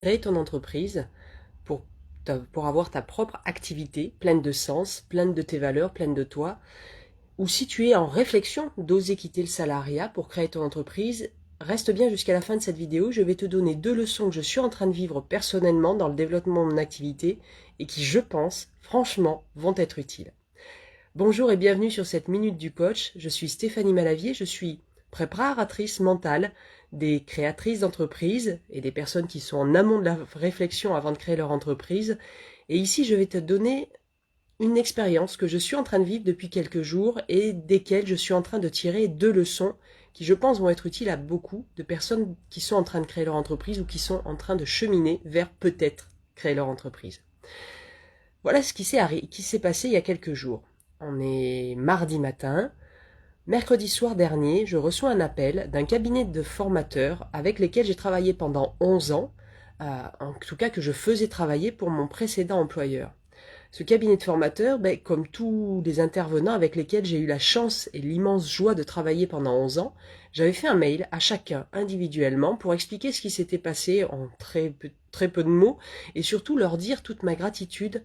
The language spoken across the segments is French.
Créer ton entreprise pour, pour avoir ta propre activité pleine de sens, pleine de tes valeurs, pleine de toi, ou si tu es en réflexion d'oser quitter le salariat pour créer ton entreprise, reste bien jusqu'à la fin de cette vidéo. Je vais te donner 2 leçons que je suis en train de vivre personnellement dans le développement de mon activité et qui, je pense, franchement, vont être utiles. Bonjour et bienvenue sur cette Minute du Coach. Je suis Stéphanie Malavier, je suis préparatrice mentale des créatrices d'entreprises et des personnes qui sont en amont de la réflexion avant de créer leur entreprise. Et ici, je vais te donner une expérience que je suis en train de vivre depuis quelques jours et desquelles je suis en train de tirer 2 leçons qui, je pense, vont être utiles à beaucoup de personnes qui sont en train de créer leur entreprise ou qui sont en train de cheminer vers peut-être créer leur entreprise. Voilà ce qui s'est passé il y a quelques jours. On est mardi matin. Mercredi soir dernier, je reçois un appel d'un cabinet de formateurs avec lesquels j'ai travaillé pendant 11 ans, en tout cas que je faisais travailler pour mon précédent employeur. Ce cabinet de formateurs, comme tous les intervenants avec lesquels j'ai eu la chance et l'immense joie de travailler pendant 11 ans, j'avais fait un mail à chacun individuellement pour expliquer ce qui s'était passé en très peu de mots et surtout leur dire toute ma gratitude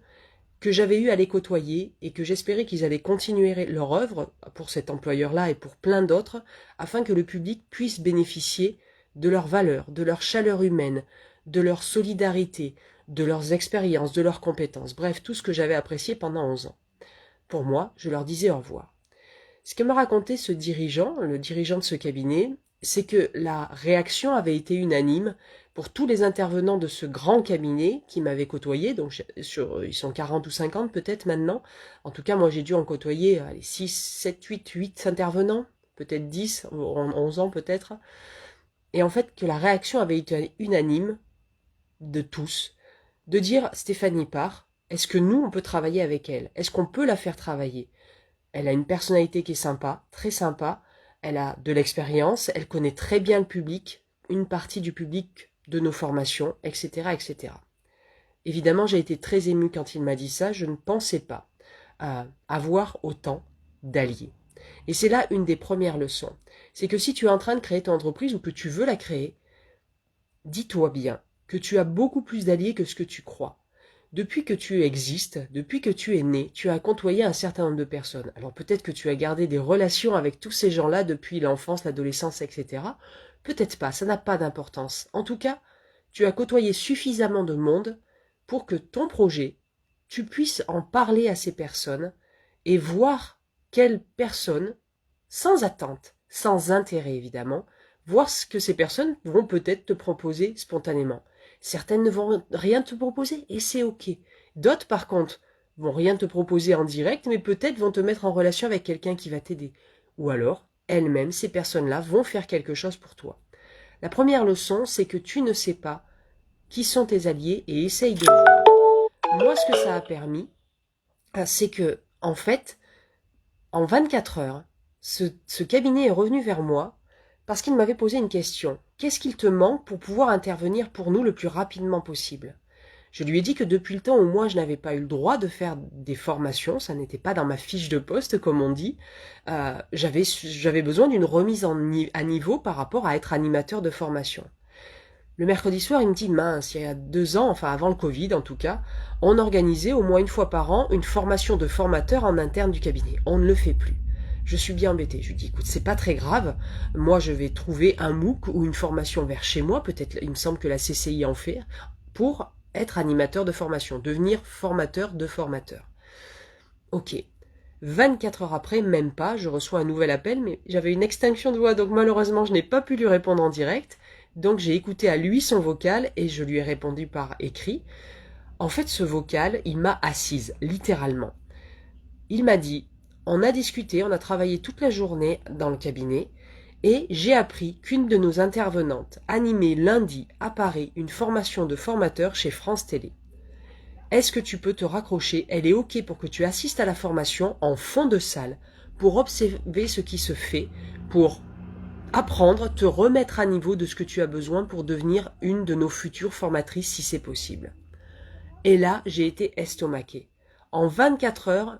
que j'avais eu à les côtoyer et que j'espérais qu'ils allaient continuer leur œuvre pour cet employeur-là et pour plein d'autres, afin que le public puisse bénéficier de leurs valeurs, de leur chaleur humaine, de leur solidarité, de leurs expériences, de leurs compétences, bref, tout ce que j'avais apprécié pendant 11 ans. Pour moi, je leur disais au revoir. Ce que me racontait ce dirigeant, le dirigeant de ce cabinet, c'est que la réaction avait été unanime pour tous les intervenants de ce grand cabinet qui m'avaient côtoyé, donc ils sont 40 ou 50 peut-être maintenant. En tout cas, moi j'ai dû en côtoyer 6, 7, 8 intervenants, peut-être 10, en 11 ans peut-être. Et en fait, que la réaction avait été unanime de tous, de dire Stéphanie part, est-ce que nous on peut travailler avec elle? Est-ce qu'on peut la faire travailler? Elle a une personnalité qui est sympa, très sympa. Elle a de l'expérience, elle connaît très bien le public, une partie du public de nos formations, etc., etc. Évidemment, j'ai été très émue quand il m'a dit ça. Je ne pensais pas avoir autant d'alliés. Et c'est là une des premières leçons. C'est que si tu es en train de créer ton entreprise ou que tu veux la créer, dis-toi bien que tu as beaucoup plus d'alliés que ce que tu crois. Depuis que tu existes, depuis que tu es né, tu as côtoyé un certain nombre de personnes. Alors peut-être que tu as gardé des relations avec tous ces gens-là depuis l'enfance, l'adolescence, etc. Peut-être pas, ça n'a pas d'importance. En tout cas, tu as côtoyé suffisamment de monde pour que ton projet, tu puisses en parler à ces personnes et voir quelles personnes, sans attente, sans intérêt évidemment, voir ce que ces personnes vont peut-être te proposer spontanément. Certaines ne vont rien te proposer et c'est ok. D'autres, par contre, vont rien te proposer en direct, mais peut-être vont te mettre en relation avec quelqu'un qui va t'aider. Ou alors, elles-mêmes, ces personnes-là, vont faire quelque chose pour toi. La première leçon, c'est que tu ne sais pas qui sont tes alliés et essaye de le voir. Moi, ce que ça a permis, c'est que, en fait, en 24 heures, ce cabinet est revenu vers moi parce qu'il m'avait posé une question. Qu'est-ce qu'il te manque pour pouvoir intervenir pour nous le plus rapidement possible? Je lui ai dit que depuis le temps où moi je n'avais pas eu le droit de faire des formations, ça n'était pas dans ma fiche de poste comme on dit, j'avais besoin d'une remise à niveau par rapport à être animateur de formation. Le mercredi soir, il me dit, mince, il y a 2 ans, enfin avant le Covid en tout cas, on organisait au moins une fois par an une formation de formateur en interne du cabinet. On ne le fait plus. Je suis bien embêtée. Je lui dis, écoute, c'est pas très grave. Moi, je vais trouver un MOOC ou une formation vers chez moi. Peut-être, il me semble que la CCI en fait, pour être animateur de formation, devenir formateur de formateur. Ok. 24 heures après, même pas, je reçois un nouvel appel, mais j'avais une extinction de voix, donc malheureusement, je n'ai pas pu lui répondre en direct. Donc j'ai écouté à lui son vocal et je lui ai répondu par écrit. En fait, ce vocal, il m'a assise, littéralement. Il m'a dit, on a discuté, on a travaillé toute la journée dans le cabinet, et j'ai appris qu'une de nos intervenantes animait lundi à Paris une formation de formateur chez France Télé. Est-ce que tu peux te raccrocher? Elle est ok pour que tu assistes à la formation en fond de salle, pour observer ce qui se fait, pour apprendre, te remettre à niveau de ce que tu as besoin pour devenir une de nos futures formatrices si c'est possible. Et là, j'ai été estomaquée. En 24 heures,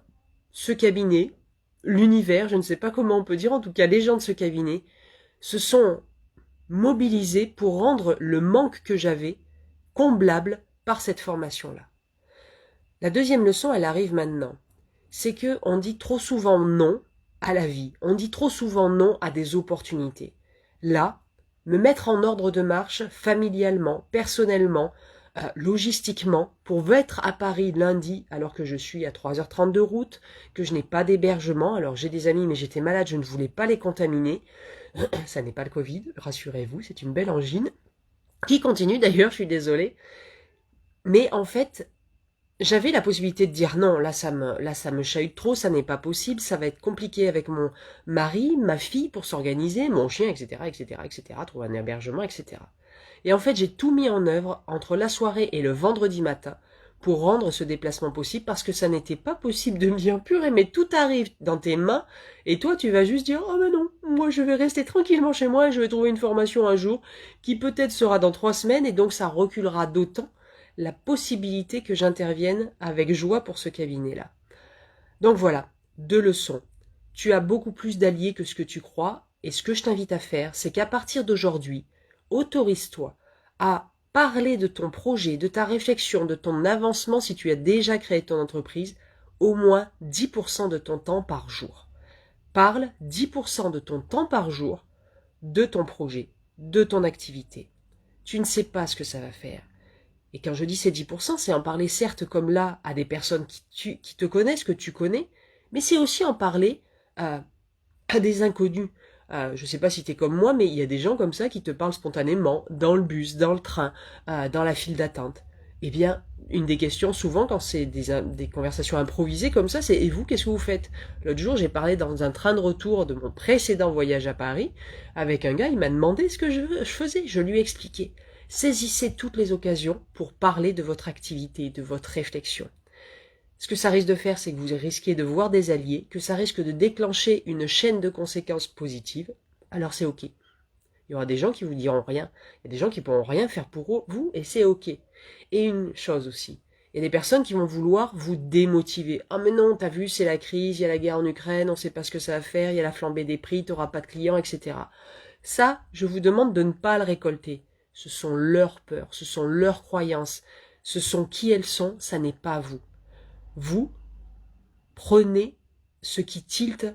ce cabinet, l'univers, je ne sais pas comment on peut dire, en tout cas les gens de ce cabinet, se sont mobilisés pour rendre le manque que j'avais comblable par cette formation-là. La deuxième leçon, elle arrive maintenant. C'est que on dit trop souvent non à la vie. On dit trop souvent non à des opportunités. Là, me mettre en ordre de marche familialement, personnellement, logistiquement, pour être à Paris lundi alors que je suis à 3h30 de route, que je n'ai pas d'hébergement. Alors j'ai des amis mais j'étais malade, je ne voulais pas les contaminer. Ça n'est pas le Covid, rassurez-vous, c'est une belle angine. Qui continue d'ailleurs, je suis désolée. Mais en fait, j'avais la possibilité de dire non, là ça me chahute trop, ça n'est pas possible, ça va être compliqué avec mon mari, ma fille pour s'organiser, mon chien, etc., etc., etc., trouver un hébergement, etc. Et en fait, j'ai tout mis en œuvre entre la soirée et le vendredi matin pour rendre ce déplacement possible parce que ça n'était pas possible de me dire purée, mais tout arrive dans tes mains et toi tu vas juste dire oh mais non, moi je vais rester tranquillement chez moi et je vais trouver une formation un jour qui peut-être sera dans 3 semaines et donc ça reculera d'autant la possibilité que j'intervienne avec joie pour ce cabinet-là. Donc voilà, 2 leçons. Tu as beaucoup plus d'alliés que ce que tu crois, et ce que je t'invite à faire, c'est qu'à partir d'aujourd'hui, autorise-toi à parler de ton projet, de ta réflexion, de ton avancement si tu as déjà créé ton entreprise, au moins 10% de ton temps par jour. Parle 10% de ton temps par jour de ton projet, de ton activité. Tu ne sais pas ce que ça va faire. Et quand je dis ces 10%, c'est en parler certes comme là à des personnes qui te connaissent, que tu connais, mais c'est aussi en parler à des inconnus. Je ne sais pas si tu es comme moi, mais il y a des gens comme ça qui te parlent spontanément, dans le bus, dans le train, dans la file d'attente. Eh bien, une des questions souvent quand c'est des conversations improvisées comme ça, c'est « Et vous, qu'est-ce que vous faites ?» L'autre jour, j'ai parlé dans un train de retour de mon précédent voyage à Paris avec un gars, il m'a demandé ce que je faisais, je lui ai expliqué. Saisissez toutes les occasions pour parler de votre activité, de votre réflexion. Ce que ça risque de faire, c'est que vous risquez de voir des alliés, que ça risque de déclencher une chaîne de conséquences positives. Alors c'est ok. Il y aura des gens qui vous diront rien. Il y a des gens qui ne pourront rien faire pour vous et c'est ok. Et une chose aussi, il y a des personnes qui vont vouloir vous démotiver. Ah mais non, t'as vu, c'est la crise, il y a la guerre en Ukraine, on ne sait pas ce que ça va faire, il y a la flambée des prix, t'auras pas de clients, etc. Ça, je vous demande de ne pas le récolter. Ce sont leurs peurs, ce sont leurs croyances, ce sont qui elles sont, ça n'est pas vous. Vous, prenez ce qui tilte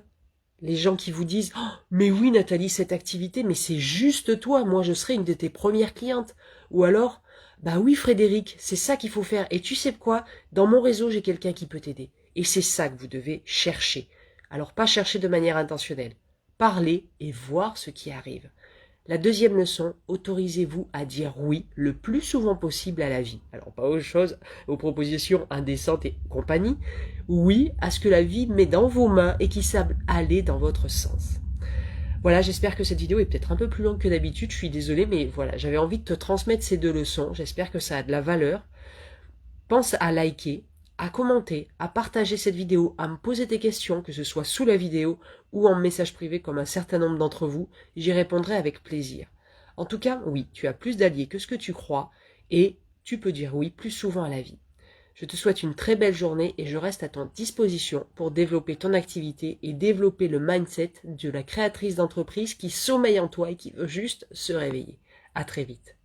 les gens qui vous disent oh, « Mais oui Nathalie, cette activité, mais c'est juste toi, moi je serai une de tes premières clientes. » Ou alors « Bah oui Frédéric, c'est ça qu'il faut faire. Et tu sais quoi, dans mon réseau j'ai quelqu'un qui peut t'aider. » Et c'est ça que vous devez chercher. Alors pas chercher de manière intentionnelle. Parler et voir ce qui arrive. La deuxième leçon, autorisez-vous à dire oui le plus souvent possible à la vie. Alors pas aux choses, aux propositions indécentes et compagnie. Oui à ce que la vie met dans vos mains et qui semble aller dans votre sens. Voilà, j'espère que cette vidéo est peut-être un peu plus longue que d'habitude. Je suis désolée, mais voilà, j'avais envie de te transmettre ces 2 leçons. J'espère que ça a de la valeur. Pense à liker, à commenter, à partager cette vidéo, à me poser tes questions, que ce soit sous la vidéo ou en message privé comme un certain nombre d'entre vous, j'y répondrai avec plaisir. En tout cas, oui, tu as plus d'alliés que ce que tu crois et tu peux dire oui plus souvent à la vie. Je te souhaite une très belle journée et je reste à ton disposition pour développer ton activité et développer le mindset de la créatrice d'entreprise qui sommeille en toi et qui veut juste se réveiller. À très vite.